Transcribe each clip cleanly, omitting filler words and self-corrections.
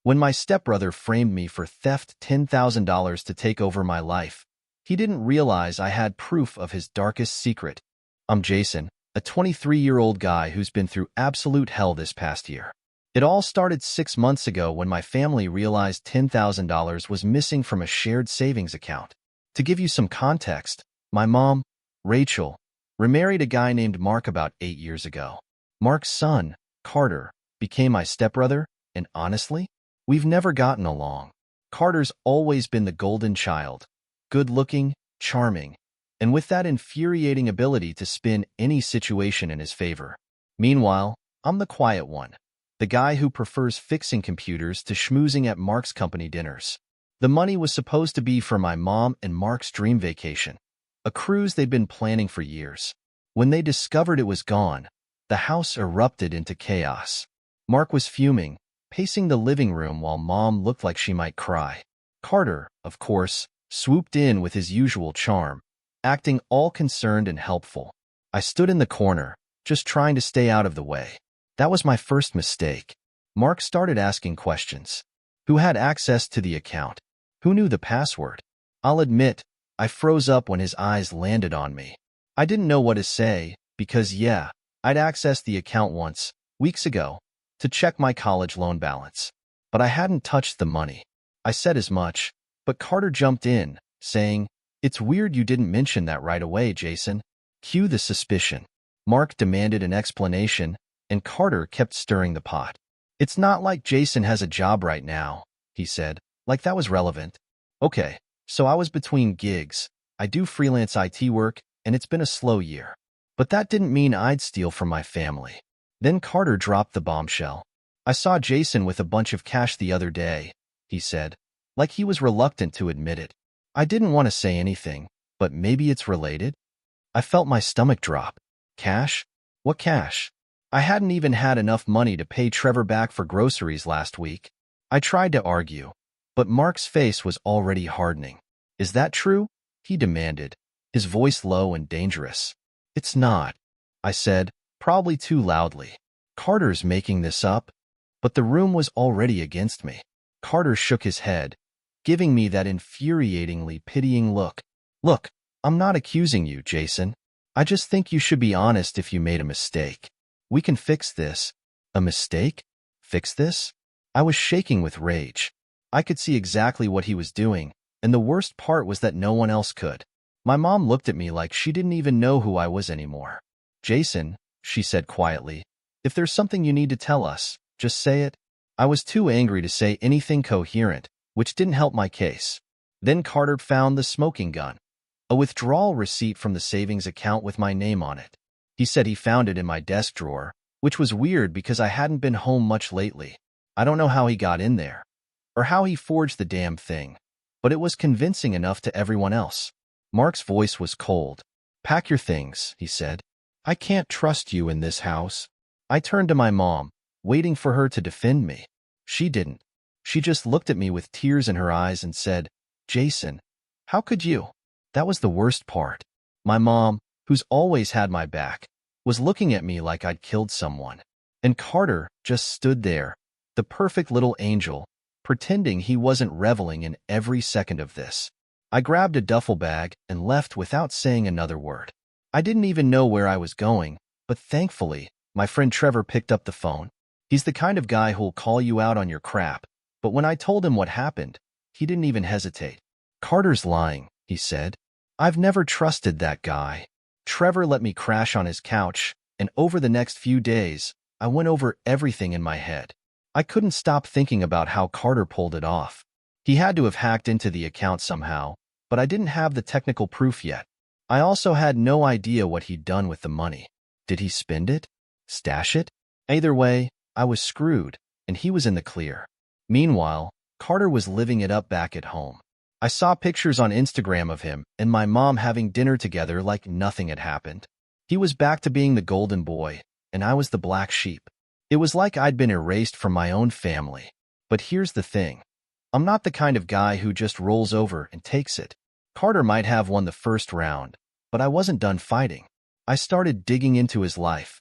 When my stepbrother framed me for theft $10,000 to take over my life, he didn't realize I had proof of his darkest secret. I'm Jason, a 23-year-old guy who's been through absolute hell this past year. It all started 6 months ago when my family realized $10,000 was missing from a shared savings account. To give you some context, my mom, Rachel, remarried a guy named Mark about 8 years ago. Mark's son, Carter, became my stepbrother, and honestly, we've never gotten along. Carter's always been the golden child, good-looking, charming, and with that infuriating ability to spin any situation in his favor. Meanwhile, I'm the quiet one, the guy who prefers fixing computers to schmoozing at Mark's company dinners. The money was supposed to be for my mom and Mark's dream vacation, a cruise they'd been planning for years. When they discovered it was gone, the house erupted into chaos. Mark was fuming, pacing the living room while Mom looked like she might cry. Carter, of course, swooped in with his usual charm, acting all concerned and helpful. I stood in the corner, just trying to stay out of the way. That was my first mistake. Mark started asking questions. Who had access to the account? Who knew the password? I'll admit, I froze up when his eyes landed on me. I didn't know what to say, because yeah, I'd accessed the account once, weeks ago, to check my college loan balance. But I hadn't touched the money. I said as much, but Carter jumped in, saying, "It's weird you didn't mention that right away, Jason." Cue the suspicion. Mark demanded an explanation, and Carter kept stirring the pot. "It's not like Jason has a job right now," he said, like that was relevant. Okay, so I was between gigs. I do freelance IT work, and it's been a slow year. But that didn't mean I'd steal from my family. Then Carter dropped the bombshell. "I saw Jason with a bunch of cash the other day," he said, like he was reluctant to admit it. I didn't want to say anything, but maybe it's related? I felt my stomach drop. Cash? What cash? I hadn't even had enough money to pay Trevor back for groceries last week. I tried to argue, but Mark's face was already hardening. "Is that true?" he demanded, his voice low and dangerous. "It's not," I said, probably too loudly. "Carter's making this up." But the room was already against me. Carter shook his head, giving me that infuriatingly pitying look. "Look, I'm not accusing you, Jason. I just think you should be honest if you made a mistake. We can fix this." "A mistake? Fix this?" I was shaking with rage. I could see exactly what he was doing, and the worst part was that no one else could. My mom looked at me like she didn't even know who I was anymore. "Jason," she said quietly, "if there's something you need to tell us, just say it." I was too angry to say anything coherent, which didn't help my case. Then Carter found the smoking gun, a withdrawal receipt from the savings account with my name on it. He said he found it in my desk drawer, which was weird because I hadn't been home much lately. I don't know how he got in there, or how he forged the damn thing, but it was convincing enough to everyone else. Mark's voice was cold. "Pack your things," he said. "I can't trust you in this house." I turned to my mom, waiting for her to defend me. She didn't. She just looked at me with tears in her eyes and said, "Jason, how could you?" That was the worst part. My mom, who's always had my back, was looking at me like I'd killed someone. And Carter just stood there, the perfect little angel, pretending he wasn't reveling in every second of this. I grabbed a duffel bag and left without saying another word. I didn't even know where I was going, but thankfully, my friend Trevor picked up the phone. He's the kind of guy who'll call you out on your crap, but when I told him what happened, he didn't even hesitate. "Carter's lying," he said. "I've never trusted that guy." Trevor let me crash on his couch, and over the next few days, I went over everything in my head. I couldn't stop thinking about how Carter pulled it off. He had to have hacked into the account somehow, but I didn't have the technical proof yet. I also had no idea what he'd done with the money. Did he spend it? Stash it? Either way, I was screwed, and he was in the clear. Meanwhile, Carter was living it up back at home. I saw pictures on Instagram of him and my mom having dinner together like nothing had happened. He was back to being the golden boy, and I was the black sheep. It was like I'd been erased from my own family. But here's the thing. I'm not the kind of guy who just rolls over and takes it. Carter might have won the first round, but I wasn't done fighting. I started digging into his life.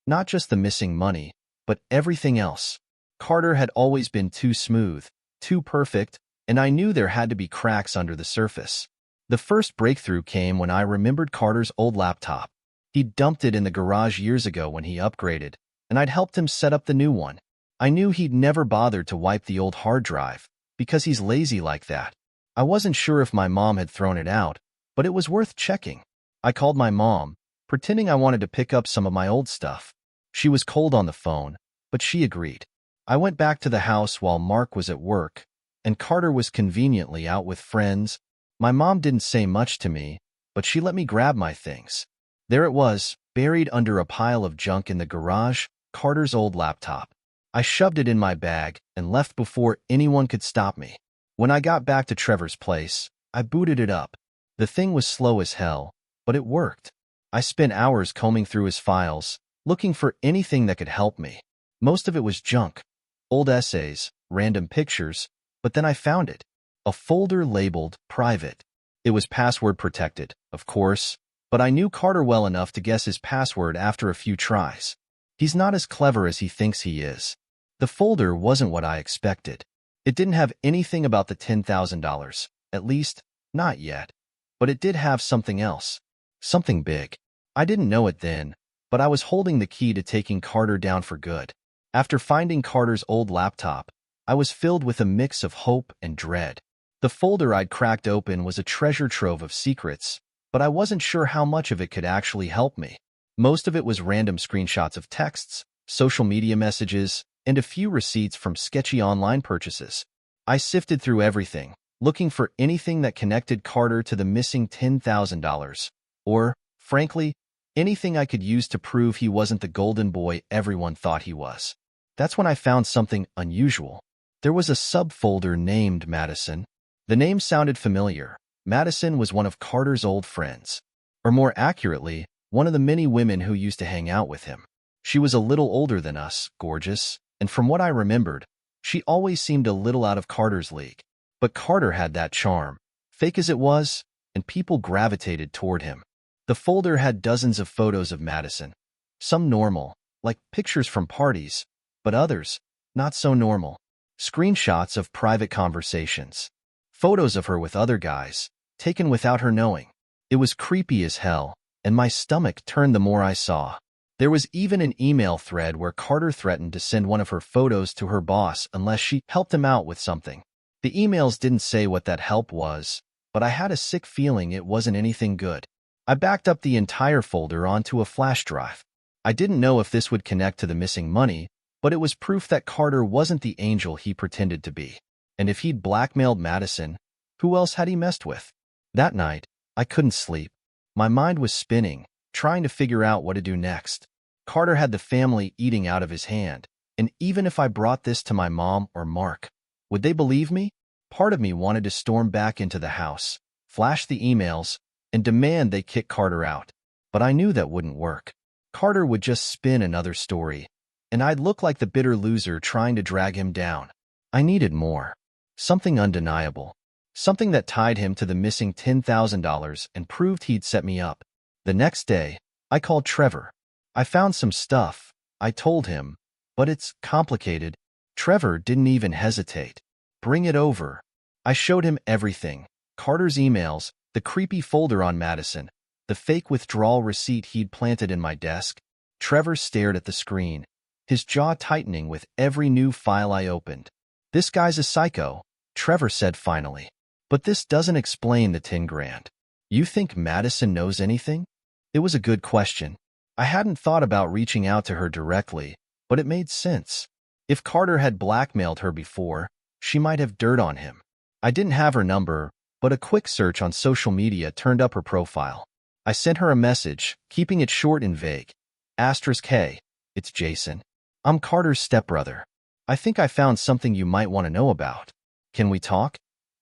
Not just the missing money, but everything else. Carter had always been too smooth, too perfect, and I knew there had to be cracks under the surface. The first breakthrough came when I remembered Carter's old laptop. He'd dumped it in the garage years ago when he upgraded, and I'd helped him set up the new one. I knew he'd never bothered to wipe the old hard drive, because he's lazy like that. I wasn't sure if my mom had thrown it out, but it was worth checking. I called my mom, pretending I wanted to pick up some of my old stuff. She was cold on the phone, but she agreed. I went back to the house while Mark was at work, and Carter was conveniently out with friends. My mom didn't say much to me, but she let me grab my things. There it was, buried under a pile of junk in the garage, Carter's old laptop. I shoved it in my bag and left before anyone could stop me. When I got back to Trevor's place, I booted it up. The thing was slow as hell, but it worked. I spent hours combing through his files, looking for anything that could help me. Most of it was junk, old essays, random pictures, but then I found it. A folder labeled private. It was password protected, of course, but I knew Carter well enough to guess his password after a few tries. He's not as clever as he thinks he is. The folder wasn't what I expected. It didn't have anything about the $10,000, at least, not yet. But it did have something else. Something big. I didn't know it then, but I was holding the key to taking Carter down for good. After finding Carter's old laptop, I was filled with a mix of hope and dread. The folder I'd cracked open was a treasure trove of secrets, but I wasn't sure how much of it could actually help me. Most of it was random screenshots of texts, social media messages, and a few receipts from sketchy online purchases. I sifted through everything, looking for anything that connected Carter to the missing $10,000, or, frankly, anything I could use to prove he wasn't the golden boy everyone thought he was. That's when I found something unusual. There was a subfolder named Madison. The name sounded familiar. Madison was one of Carter's old friends. Or more accurately, one of the many women who used to hang out with him. She was a little older than us, gorgeous, and from what I remembered, she always seemed a little out of Carter's league. But Carter had that charm, fake as it was, and people gravitated toward him. The folder had dozens of photos of Madison, some normal, like pictures from parties, but others, not so normal. Screenshots of private conversations. Photos of her with other guys, taken without her knowing. It was creepy as hell, and my stomach turned the more I saw. There was even an email thread where Carter threatened to send one of her photos to her boss unless she helped him out with something. The emails didn't say what that help was, but I had a sick feeling it wasn't anything good. I backed up the entire folder onto a flash drive. I didn't know if this would connect to the missing money, but it was proof that Carter wasn't the angel he pretended to be. And if he'd blackmailed Madison, who else had he messed with? That night, I couldn't sleep. My mind was spinning, trying to figure out what to do next. Carter had the family eating out of his hand, and even if I brought this to my mom or Mark, would they believe me? Part of me wanted to storm back into the house, flash the emails, and demand they kick Carter out. But I knew that wouldn't work. Carter would just spin another story, and I'd look like the bitter loser trying to drag him down. I needed more. Something undeniable. Something that tied him to the missing $10,000 and proved he'd set me up. The next day, I called Trevor. I found some stuff, I told him, but it's complicated. Trevor didn't even hesitate. Bring it over. I showed him everything. Carter's emails, the creepy folder on Madison, the fake withdrawal receipt he'd planted in my desk. Trevor stared at the screen, his jaw tightening with every new file I opened. This guy's a psycho, Trevor said finally. But this doesn't explain the 10 grand. You think Madison knows anything? It was a good question. I hadn't thought about reaching out to her directly, but it made sense. If Carter had blackmailed her before, she might have dirt on him. I didn't have her number, but a quick search on social media turned up her profile. I sent her a message, keeping it short and vague. *Hey, it's Jason. I'm Carter's stepbrother. I think I found something you might want to know about. Can we talk?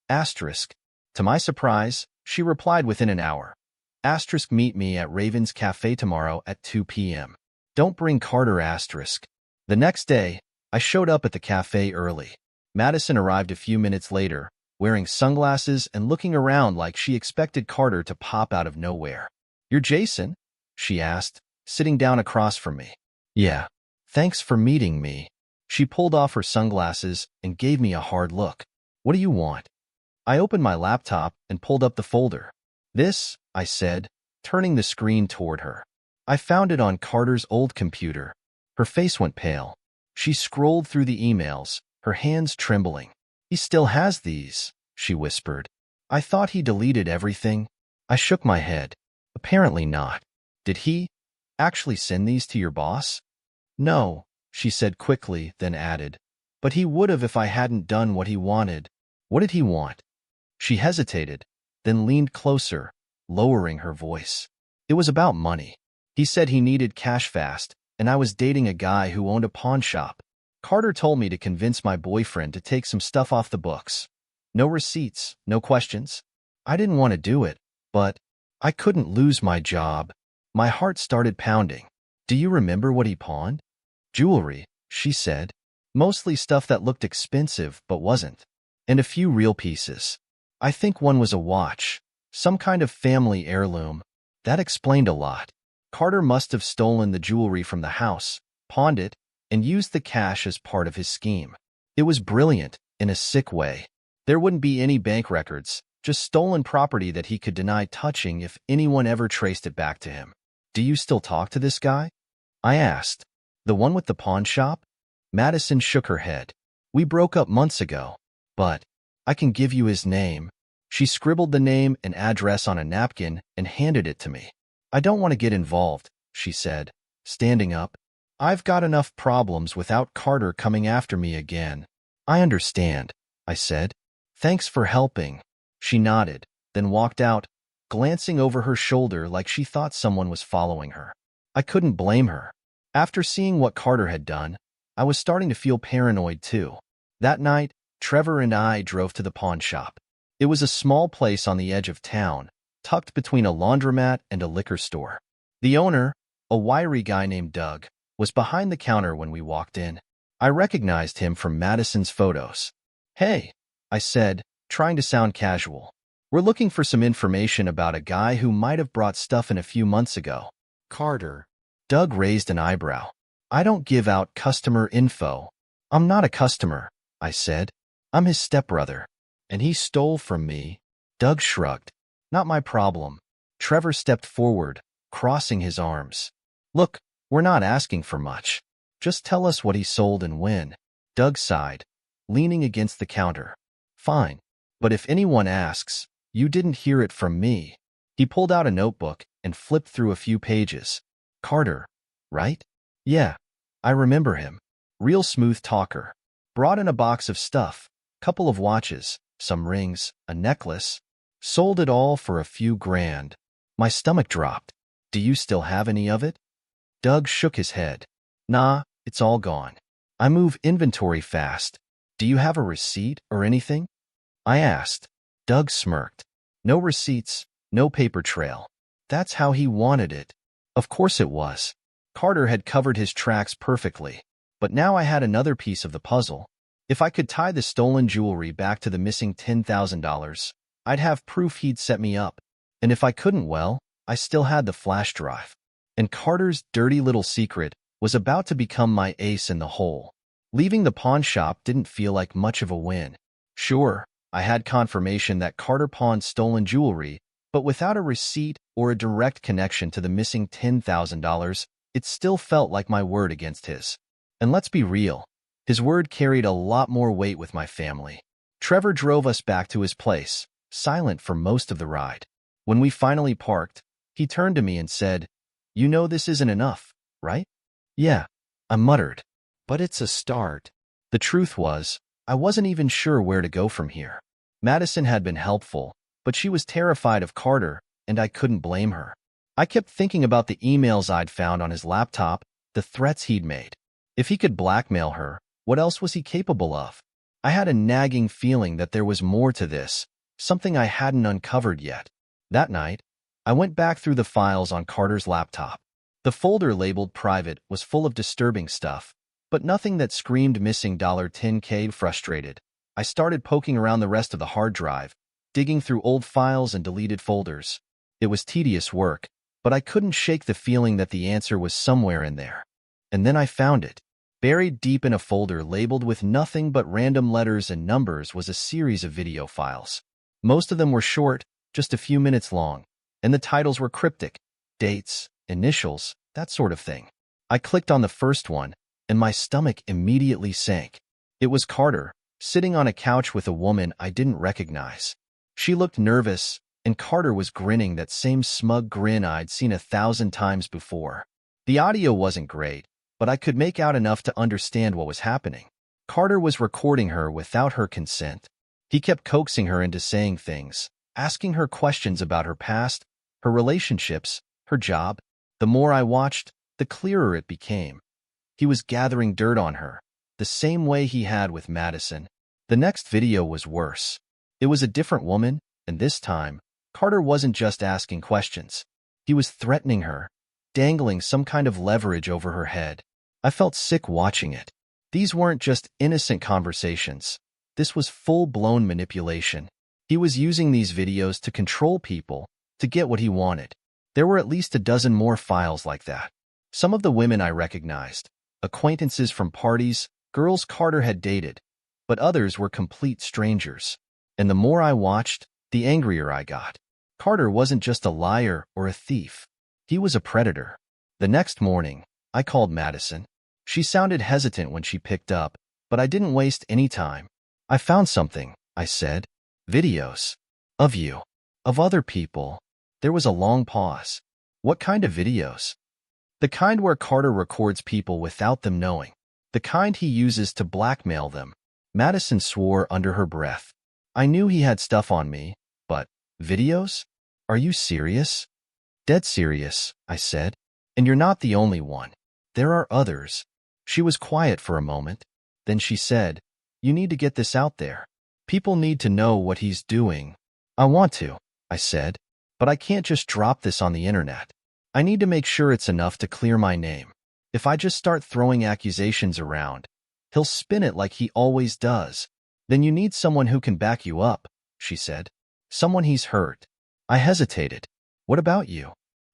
To my surprise, she replied within an hour. Meet me at Raven's Cafe tomorrow at 2 p.m. Don't bring Carter. The next day, I showed up at the cafe early. Madison arrived a few minutes later, wearing sunglasses and looking around like she expected Carter to pop out of nowhere. You're Jason? She asked, sitting down across from me. Yeah. Thanks for meeting me. She pulled off her sunglasses and gave me a hard look. What do you want? I opened my laptop and pulled up the folder. This, I said, turning the screen toward her. I found it on Carter's old computer. Her face went pale. She scrolled through the emails, her hands trembling. He still has these, she whispered. I thought he deleted everything. I shook my head. Apparently not. Did he actually send these to your boss? No, she said quickly, then added. But he would have if I hadn't done what he wanted. What did he want? She hesitated, then leaned closer, lowering her voice. It was about money. He said he needed cash fast, and I was dating a guy who owned a pawn shop. Carter told me to convince my boyfriend to take some stuff off the books. No receipts, no questions. I didn't want to do it, but I couldn't lose my job. My heart started pounding. Do you remember what he pawned? Jewelry, she said. Mostly stuff that looked expensive but wasn't. And a few real pieces. I think one was a watch, some kind of family heirloom. That explained a lot. Carter must have stolen the jewelry from the house, pawned it, and used the cash as part of his scheme. It was brilliant, in a sick way. There wouldn't be any bank records, just stolen property that he could deny touching if anyone ever traced it back to him. Do you still talk to this guy? I asked. The one with the pawn shop? Madison shook her head. We broke up months ago, but I can give you his name. She scribbled the name and address on a napkin and handed it to me. I don't want to get involved, she said, standing up. I've got enough problems without Carter coming after me again. I understand, I said. Thanks for helping. She nodded, then walked out, glancing over her shoulder like she thought someone was following her. I couldn't blame her. After seeing what Carter had done, I was starting to feel paranoid too. That night, Trevor and I drove to the pawn shop. It was a small place on the edge of town, tucked between a laundromat and a liquor store. The owner, a wiry guy named Doug, was behind the counter when we walked in. I recognized him from Madison's photos. Hey, I said, trying to sound casual. We're looking for some information about a guy who might have brought stuff in a few months ago. Carter. Doug raised an eyebrow. I don't give out customer info. I'm not a customer, I said. I'm his stepbrother. And he stole from me. Doug shrugged. Not my problem. Trevor stepped forward, crossing his arms. Look, we're not asking for much. Just tell us what he sold and when. Doug sighed, leaning against the counter. Fine. But if anyone asks, you didn't hear it from me. He pulled out a notebook and flipped through a few pages. Carter, right? Yeah, I remember him. Real smooth talker. Brought in a box of stuff, couple of watches, some rings, a necklace. Sold it all for a few grand. My stomach dropped. Do you still have any of it? Doug shook his head. Nah, it's all gone. I move inventory fast. Do you have a receipt or anything? I asked. Doug smirked. No receipts, no paper trail. That's how he wanted it. Of course it was. Carter had covered his tracks perfectly. But now I had another piece of the puzzle. If I could tie the stolen jewelry back to the missing $10,000, I'd have proof he'd set me up. And if I couldn't, well, I still had the flash drive. And Carter's dirty little secret was about to become my ace in the hole. Leaving the pawn shop didn't feel like much of a win. Sure, I had confirmation that Carter pawned stolen jewelry, but without a receipt or a direct connection to the missing $10,000, it still felt like my word against his. And let's be real, his word carried a lot more weight with my family. Trevor drove us back to his place, silent for most of the ride. When we finally parked, he turned to me and said, You know this isn't enough, right? Yeah, I muttered. But it's a start. The truth was, I wasn't even sure where to go from here. Madison had been helpful, but she was terrified of Carter, and I couldn't blame her. I kept thinking about the emails I'd found on his laptop, the threats he'd made. If he could blackmail her, what else was he capable of? I had a nagging feeling that there was more to this, something I hadn't uncovered yet. That night, I went back through the files on Carter's laptop. The folder labeled private was full of disturbing stuff, but nothing that screamed missing $10K. Frustrated, I started poking around the rest of the hard drive, digging through old files and deleted folders. It was tedious work, but I couldn't shake the feeling that the answer was somewhere in there. And then I found it. Buried deep in a folder labeled with nothing but random letters and numbers was a series of video files. Most of them were short, just a few minutes long, and the titles were cryptic. Dates, initials, that sort of thing. I clicked on the first one, and my stomach immediately sank. It was Carter, sitting on a couch with a woman I didn't recognize. She looked nervous, and Carter was grinning that same smug grin I'd seen 1,000 times before. The audio wasn't great, but I could make out enough to understand what was happening. Carter was recording her without her consent. He kept coaxing her into saying things, asking her questions about her past, her relationships, her job. The more I watched, the clearer it became. He was gathering dirt on her, the same way he had with Madison. The next video was worse. It was a different woman, and this time, Carter wasn't just asking questions. He was threatening her, dangling some kind of leverage over her head. I felt sick watching it. These weren't just innocent conversations. This was full-blown manipulation. He was using these videos to control people, to get what he wanted. There were at least a dozen more files like that. Some of the women I recognized, acquaintances from parties, girls Carter had dated, but others were complete strangers. And the more I watched, the angrier I got. Carter wasn't just a liar or a thief. He was a predator. The next morning, I called Madison. She sounded hesitant when she picked up, but I didn't waste any time. "I found something," I said. "Videos. Of you. Of other people." There was a long pause. "What kind of videos?" "The kind where Carter records people without them knowing. The kind he uses to blackmail them." Madison swore under her breath. I knew he had stuff on me, but videos? "Are you serious?" "Dead serious," I said. "And you're not the only one. There are others." She was quiet for a moment. Then she said, "You need to get this out there. People need to know what he's doing." "I want to," I said, "but I can't just drop this on the internet. I need to make sure it's enough to clear my name. If I just start throwing accusations around, he'll spin it like he always does." "Then you need someone who can back you up," she said. "Someone he's hurt." I hesitated. "What about you?"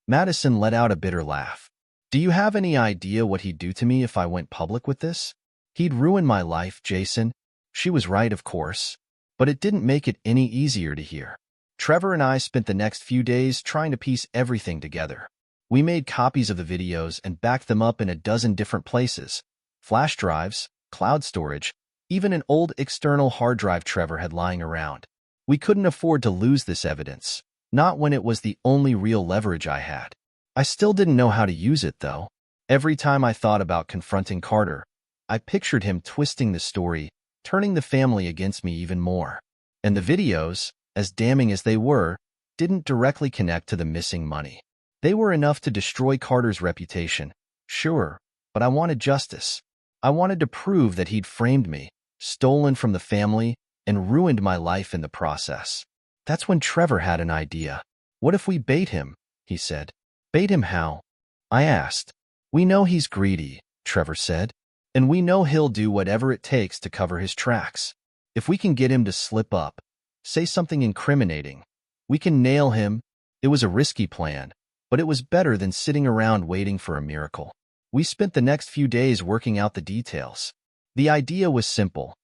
Madison let out a bitter laugh. "Do you have any idea what he'd do to me if I went public with this?" "He'd ruin my life, Jason." She was right, of course, but it didn't make it any easier to hear. Trevor and I spent the next few days trying to piece everything together. We made copies of the videos and backed them up in a dozen different places: flash drives, cloud storage, even an old external hard drive Trevor had lying around. We couldn't afford to lose this evidence, not when it was the only real leverage I had. I still didn't know how to use it, though. Every time I thought about confronting Carter, I pictured him twisting the story, turning the family against me even more. And the videos, as damning as they were, didn't directly connect to the missing money. They were enough to destroy Carter's reputation, sure, but I wanted justice. I wanted to prove that he'd framed me, stolen from the family, and ruined my life in the process. That's when Trevor had an idea. "What if we bait him?" he said. "Bait him how?" I asked. "We know he's greedy," Trevor said, "and we know he'll do whatever it takes to cover his tracks. If we can get him to slip up, say something incriminating, we can nail him." It was a risky plan, but it was better than sitting around waiting for a miracle. We spent the next few days working out the details. The idea was simple.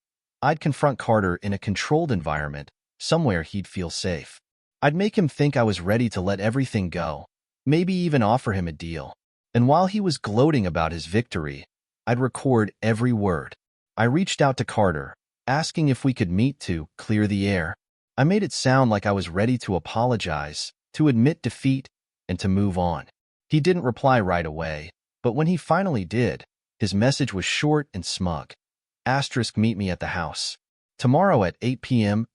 I'd confront Carter in a controlled environment, somewhere he'd feel safe. I'd make him think I was ready to let everything go, maybe even offer him a deal. And while he was gloating about his victory, I'd record every word. I reached out to Carter, asking if we could meet to clear the air. I made it sound like I was ready to apologize, to admit defeat, and to move on. He didn't reply right away, but when he finally did, his message was short and smug. Meet me at the house. Tomorrow at 8 p.m.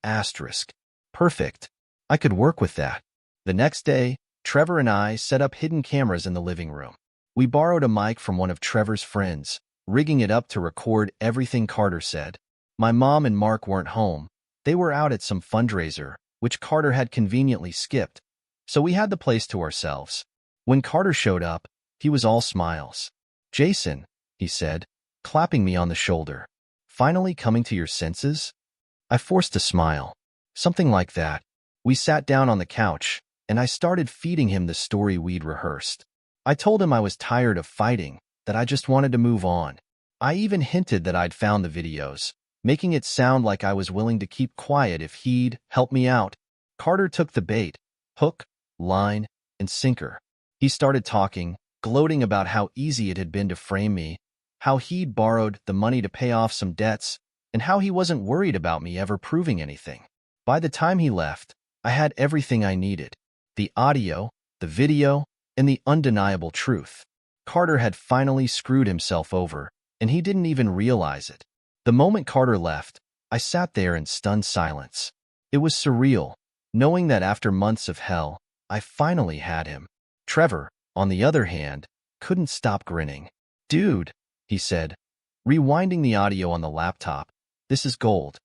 Perfect. I could work with that. The next day, Trevor and I set up hidden cameras in the living room. We borrowed a mic from one of Trevor's friends, rigging it up to record everything Carter said. My mom and Mark weren't home. They were out at some fundraiser, which Carter had conveniently skipped, so we had the place to ourselves. When Carter showed up, he was all smiles. "Jason," he said, clapping me on the shoulder. "Finally coming to your senses?" I forced a smile. "Something like that." We sat down on the couch, and I started feeding him the story we'd rehearsed. I told him I was tired of fighting, that I just wanted to move on. I even hinted that I'd found the videos, making it sound like I was willing to keep quiet if he'd help me out. Carter took the bait, hook, line, and sinker. He started talking, gloating about how easy it had been to frame me, how he'd borrowed the money to pay off some debts, and how he wasn't worried about me ever proving anything. By the time he left, I had everything I needed: the audio, the video, and the undeniable truth. Carter had finally screwed himself over, and he didn't even realize it. The moment Carter left, I sat there in stunned silence. It was surreal, knowing that after months of hell, I finally had him. Trevor, on the other hand, couldn't stop grinning. "Dude," he said, rewinding the audio on the laptop, "this is gold."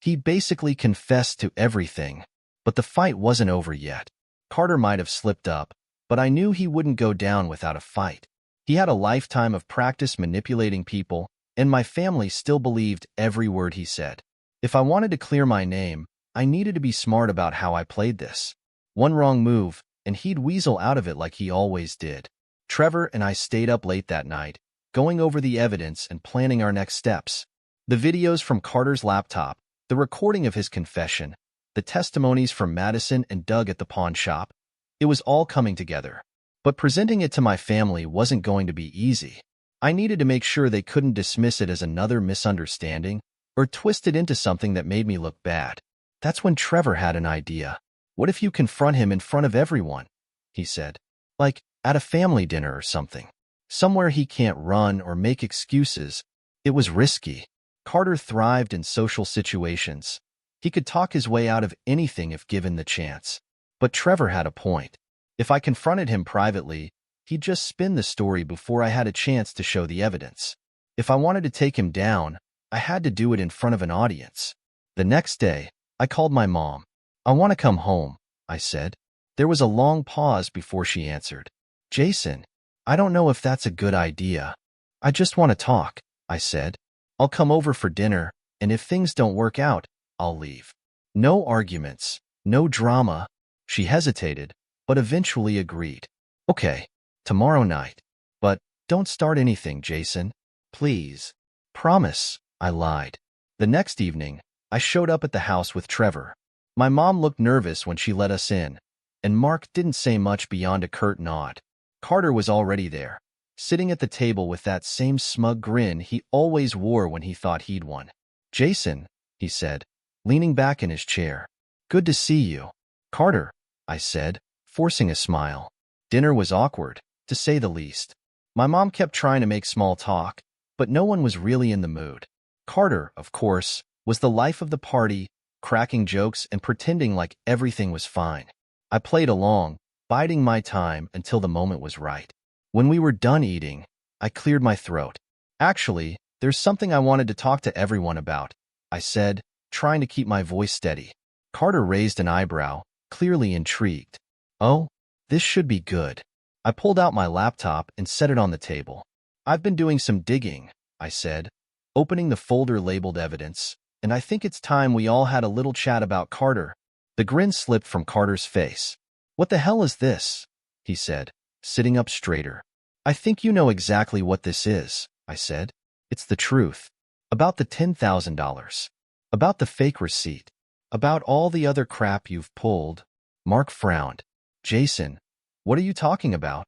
He basically confessed to everything, but the fight wasn't over yet. Carter might have slipped up, but I knew he wouldn't go down without a fight. He had a lifetime of practice manipulating people, and my family still believed every word he said. If I wanted to clear my name, I needed to be smart about how I played this. One wrong move, and he'd weasel out of it like he always did. Trevor and I stayed up late that night, going over the evidence and planning our next steps. The videos from Carter's laptop, the recording of his confession, the testimonies from Madison and Doug at the pawn shop, it was all coming together. But presenting it to my family wasn't going to be easy. I needed to make sure they couldn't dismiss it as another misunderstanding or twist it into something that made me look bad. That's when Trevor had an idea. "What if you confront him in front of everyone?" he said. "Like at a family dinner or something. Somewhere he can't run or make excuses." It was risky. Carter thrived in social situations. He could talk his way out of anything if given the chance. But Trevor had a point. If I confronted him privately, he'd just spin the story before I had a chance to show the evidence. If I wanted to take him down, I had to do it in front of an audience. The next day, I called my mom. "I want to come home," I said. There was a long pause before she answered. "Jason, I don't know if that's a good idea. I just want to talk," I said. "I'll come over for dinner, and if things don't work out, I'll leave." No arguments, no drama. She hesitated, but eventually agreed. "Okay, tomorrow night. But don't start anything, Jason. Please." "Promise," I lied. The next evening, I showed up at the house with Trevor. My mom looked nervous when she let us in, and Mark didn't say much beyond a curt nod. Carter was already there, sitting at the table with that same smug grin he always wore when he thought he'd won. "Jason," he said, leaning back in his chair. "Good to see you." "Carter," I said, forcing a smile. Dinner was awkward, to say the least. My mom kept trying to make small talk, but no one was really in the mood. Carter, of course, was the life of the party, cracking jokes and pretending like everything was fine. I played along, biding my time until the moment was right. When we were done eating, I cleared my throat. "Actually, there's something I wanted to talk to everyone about," I said, trying to keep my voice steady. Carter raised an eyebrow, clearly intrigued. "Oh, this should be good." I pulled out my laptop and set it on the table. "I've been doing some digging," I said, opening the folder labeled evidence, "and I think it's time we all had a little chat about Carter." The grin slipped from Carter's face. "What the hell is this?" he said, sitting up straighter. "I think you know exactly what this is," I said. "It's the truth. About the $10,000. About the fake receipt. About all the other crap you've pulled." Mark frowned. "Jason, what are you talking about?"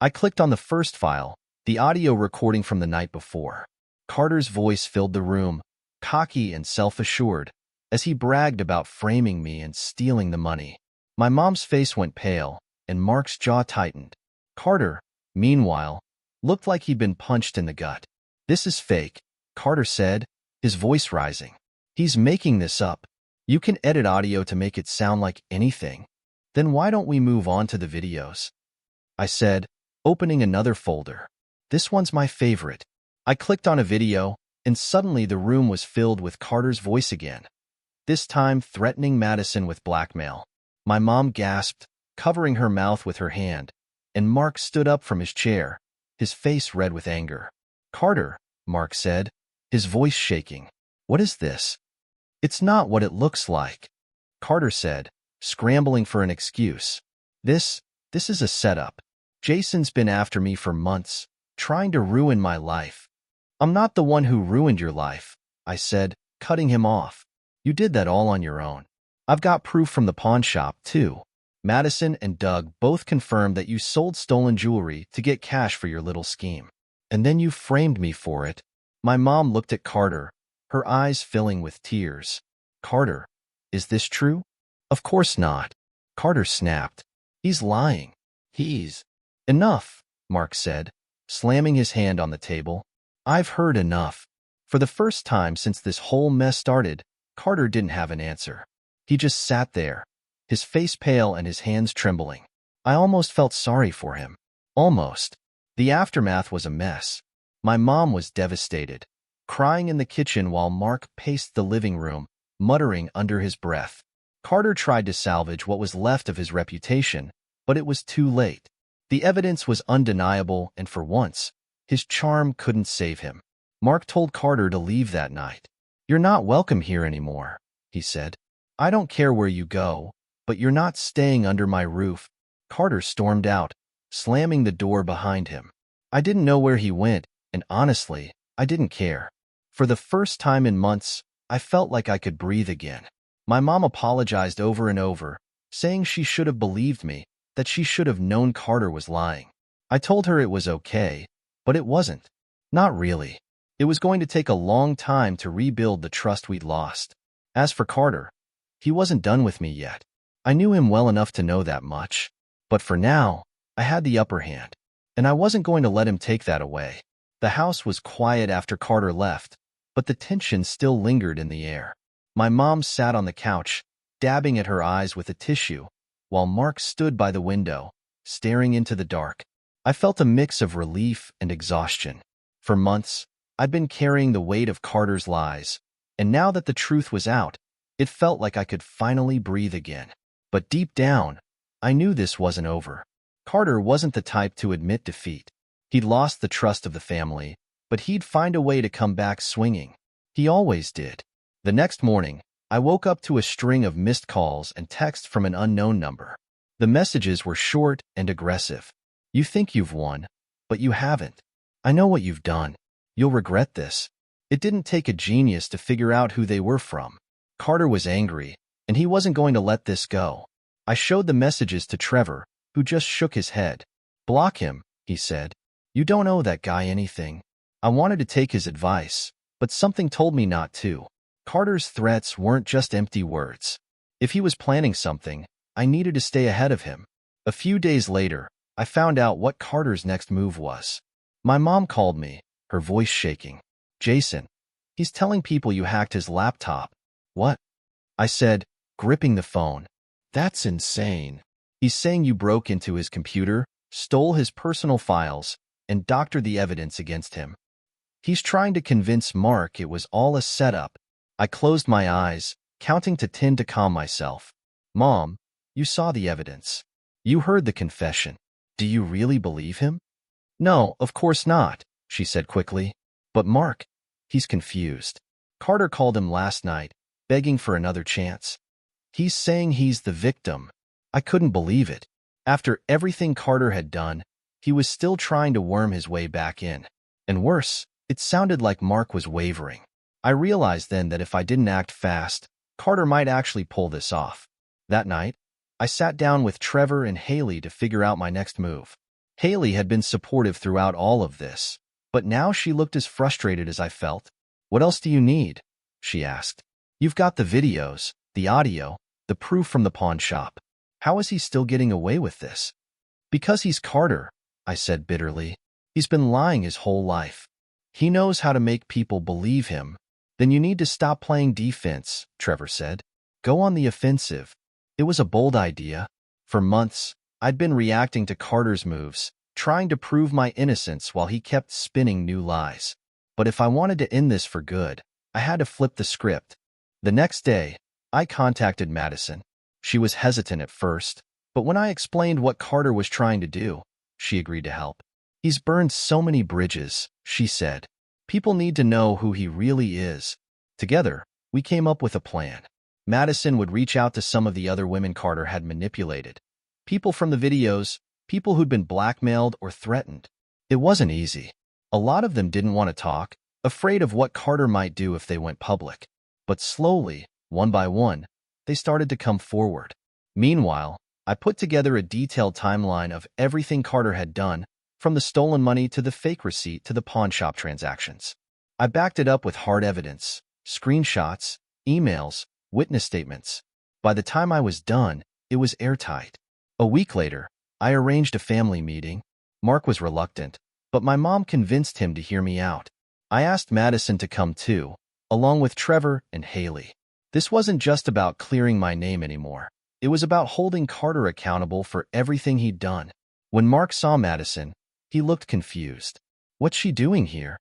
I clicked on the first file, the audio recording from the night before. Carter's voice filled the room, cocky and self-assured, as he bragged about framing me and stealing the money. My mom's face went pale, and Mark's jaw tightened. Carter, meanwhile, looked like he'd been punched in the gut. "This is fake," Carter said, his voice rising. "He's making this up. You can edit audio to make it sound like anything. Then why don't we move on to the videos?" I said, opening another folder. "This one's my favorite." I clicked on a video, and suddenly the room was filled with Carter's voice again, this time threatening Madison with blackmail. My mom gasped, covering her mouth with her hand, and Mark stood up from his chair, his face red with anger. "Carter," Mark said, his voice shaking. "What is this?" "It's not what it looks like," Carter said, scrambling for an excuse. This is a setup. Jason's been after me for months, trying to ruin my life. I'm not the one who ruined your life, I said, cutting him off. You did that all on your own. I've got proof from the pawn shop, too. Madison and Doug both confirmed that you sold stolen jewelry to get cash for your little scheme. And then you framed me for it. My mom looked at Carter, her eyes filling with tears. Carter, is this true? Of course not. Carter snapped. He's lying. He's... Enough, Mark said, slamming his hand on the table. I've heard enough. For the first time since this whole mess started, Carter didn't have an answer. He just sat there, his face pale and his hands trembling. I almost felt sorry for him. Almost. The aftermath was a mess. My mom was devastated, crying in the kitchen while Mark paced the living room, muttering under his breath. Carter tried to salvage what was left of his reputation, but it was too late. The evidence was undeniable, and for once, his charm couldn't save him. Mark told Carter to leave that night. You're not welcome here anymore, he said. I don't care where you go, but you're not staying under my roof. Carter stormed out, slamming the door behind him. I didn't know where he went, and honestly, I didn't care. For the first time in months, I felt like I could breathe again. My mom apologized over and over, saying she should have believed me, that she should have known Carter was lying. I told her it was okay, but it wasn't. Not really. It was going to take a long time to rebuild the trust we'd lost. As for Carter, he wasn't done with me yet. I knew him well enough to know that much. But for now, I had the upper hand, and I wasn't going to let him take that away. The house was quiet after Carter left, but the tension still lingered in the air. My mom sat on the couch, dabbing at her eyes with a tissue, while Mark stood by the window, staring into the dark. I felt a mix of relief and exhaustion. For months, I'd been carrying the weight of Carter's lies, and now that the truth was out, it felt like I could finally breathe again. But deep down, I knew this wasn't over. Carter wasn't the type to admit defeat. He'd lost the trust of the family, but he'd find a way to come back swinging. He always did. The next morning, I woke up to a string of missed calls and texts from an unknown number. The messages were short and aggressive. You think you've won, but you haven't. I know what you've done. You'll regret this. It didn't take a genius to figure out who they were from. Carter was angry, and he wasn't going to let this go. I showed the messages to Trevor, who just shook his head. Block him, he said. You don't owe that guy anything. I wanted to take his advice, but something told me not to. Carter's threats weren't just empty words. If he was planning something, I needed to stay ahead of him. A few days later, I found out what Carter's next move was. My mom called me, her voice shaking. Jason, he's telling people you hacked his laptop. What? I said, gripping the phone. That's insane. He's saying you broke into his computer, stole his personal files, and doctored the evidence against him. He's trying to convince Mark it was all a setup. I closed my eyes, counting to 10 to calm myself. Mom, you saw the evidence. You heard the confession. Do you really believe him? No, of course not, she said quickly. But Mark, he's confused. Carter called him last night, begging for another chance. He's saying he's the victim. I couldn't believe it. After everything Carter had done, he was still trying to worm his way back in. And worse, it sounded like Mark was wavering. I realized then that if I didn't act fast, Carter might actually pull this off. That night, I sat down with Trevor and Haley to figure out my next move. Haley had been supportive throughout all of this, but now she looked as frustrated as I felt. What else do you need? She asked. You've got the videos, the audio, the proof from the pawn shop. How is he still getting away with this? Because he's Carter, I said bitterly. He's been lying his whole life. He knows how to make people believe him. Then you need to stop playing defense, Trevor said. Go on the offensive. It was a bold idea. For months, I'd been reacting to Carter's moves, trying to prove my innocence while he kept spinning new lies. But if I wanted to end this for good, I had to flip the script. The next day, I contacted Madison. She was hesitant at first, but when I explained what Carter was trying to do, she agreed to help. He's burned so many bridges, she said. People need to know who he really is. Together, we came up with a plan. Madison would reach out to some of the other women Carter had manipulated. People from the videos, people who'd been blackmailed or threatened. It wasn't easy. A lot of them didn't want to talk, afraid of what Carter might do if they went public. But slowly, one by one, they started to come forward. Meanwhile, I put together a detailed timeline of everything Carter had done, from the stolen money to the fake receipt to the pawn shop transactions. I backed it up with hard evidence, screenshots, emails, witness statements. By the time I was done, it was airtight. A week later, I arranged a family meeting. Mark was reluctant, but my mom convinced him to hear me out. I asked Madison to come too, along with Trevor and Haley. This wasn't just about clearing my name anymore. It was about holding Carter accountable for everything he'd done. When Mark saw Madison, he looked confused. "What's she doing here?"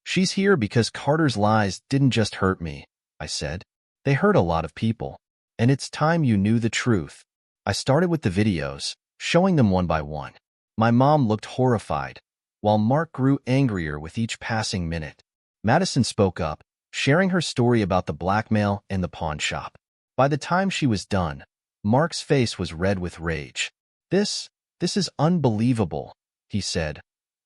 "She's here because Carter's lies didn't just hurt me," I said. "They hurt a lot of people. And it's time you knew the truth." I started with the videos, showing them one by one. My mom looked horrified, while Mark grew angrier with each passing minute. Madison spoke up, sharing her story about the blackmail and the pawn shop. By the time she was done, Mark's face was red with rage. This is unbelievable," he said,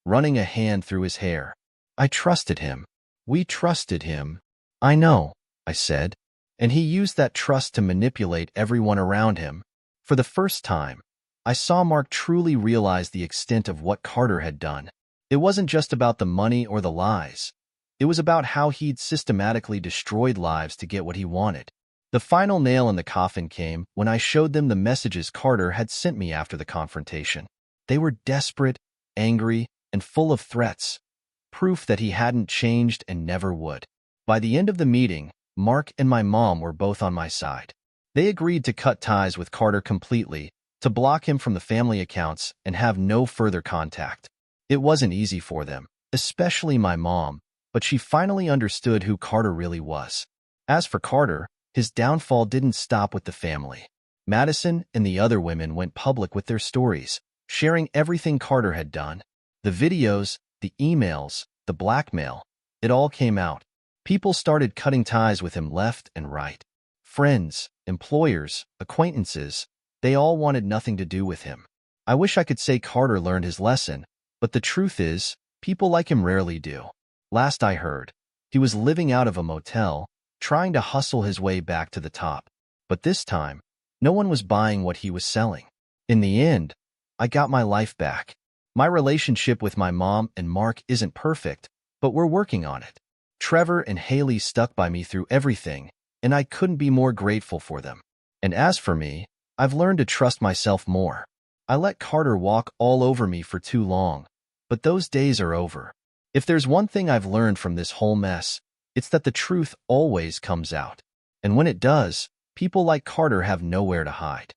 running a hand through his hair. "I trusted him. We trusted him." "I know," I said, "and he used that trust to manipulate everyone around him." For the first time, I saw Mark truly realize the extent of what Carter had done. It wasn't just about the money or the lies. It was about how he'd systematically destroyed lives to get what he wanted. The final nail in the coffin came when I showed them the messages Carter had sent me after the confrontation. They were desperate, angry, and full of threats, proof that he hadn't changed and never would. By the end of the meeting, Mark and my mom were both on my side. They agreed to cut ties with Carter completely, to block him from the family accounts and have no further contact. It wasn't easy for them, especially my mom, but she finally understood who Carter really was. As for Carter, his downfall didn't stop with the family. Madison and the other women went public with their stories, sharing everything Carter had done. The videos, the emails, the blackmail, it all came out. People started cutting ties with him left and right. Friends, employers, acquaintances, they all wanted nothing to do with him. I wish I could say Carter learned his lesson, but the truth is, people like him rarely do. Last I heard, he was living out of a motel, trying to hustle his way back to the top. But this time, no one was buying what he was selling. In the end, I got my life back. My relationship with my mom and Mark isn't perfect, but we're working on it. Trevor and Haley stuck by me through everything, and I couldn't be more grateful for them. And as for me, I've learned to trust myself more. I let Carter walk all over me for too long, but those days are over. If there's one thing I've learned from this whole mess, it's that the truth always comes out. And when it does, people like Carter have nowhere to hide.